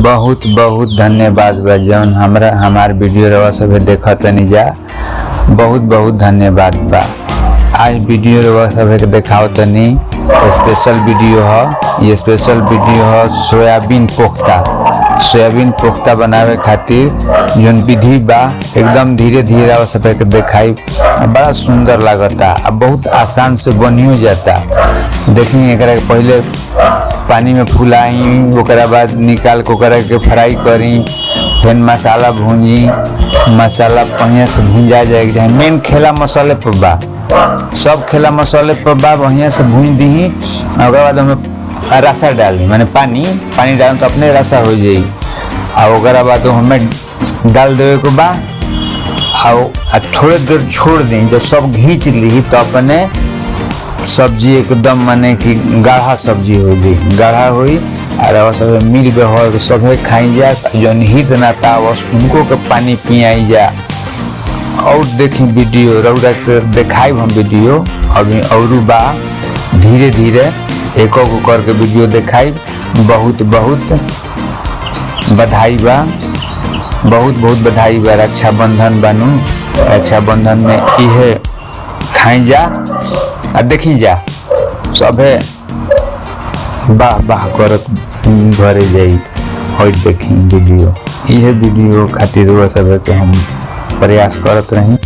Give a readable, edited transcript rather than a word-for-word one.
बहुत बहुत धन्यवाद बा जौन हमार वीडियो रवा सब देखत नहीं जा। बहुत बहुत धन्यवाद बा। आज वीडियो रवा सब के दिखाओ तनी स्पेशल वीडियो है। ये स्पेशल वीडियो है सोयाबीन पोख्ता बनावे खातिर जौन विधि बा एकदम धीरे धीरे रवा सब के दिखाई। बड़ा सुंदर लगता, बहुत आसान से बनियो जाता। देखिए एकरा के पहले पानी में फुलाई, ओकरा बाद निकाल के फ्राई करी, फिर मसाला भूंजी, मसाला बढ़िया से भूंजा जाए चाहे। मेन खेला मसाले पर बा, सब खेला मसाले पर बा। बढ़िया से भूंज दी, ओकरा बाद हमें रसा डाली, माने पानी डाल तो अपने रसा हो जाई। और ओकरा बाद हमें डाल देवे के बा और थोड़े देर छोड़ दी। जब सब घींच ली तो अपने सब्जी एकदम माने कि गाढ़ा सब्जी होगी, गाढ़ा हुई और सब मिल गए सब खाई जा। जौन हित ना था उनको के पानी पियाई जा। और देखी वीडियो रौदा से दिखाई हम वीडियो अभी और बा, धीरे धीरे एक करके वीडियो दिखाई। बहुत बहुत बधाई बा, बहुत बहुत बधाई बा। रक्षाबंधन बनू, रक्षाबंधन में इहे खाई जा आ देखी जा। सबे बाह बाह करत घरे जाई और देखी वीडियो। यह वीडियो खातिर सब के हम प्रयास करत रही।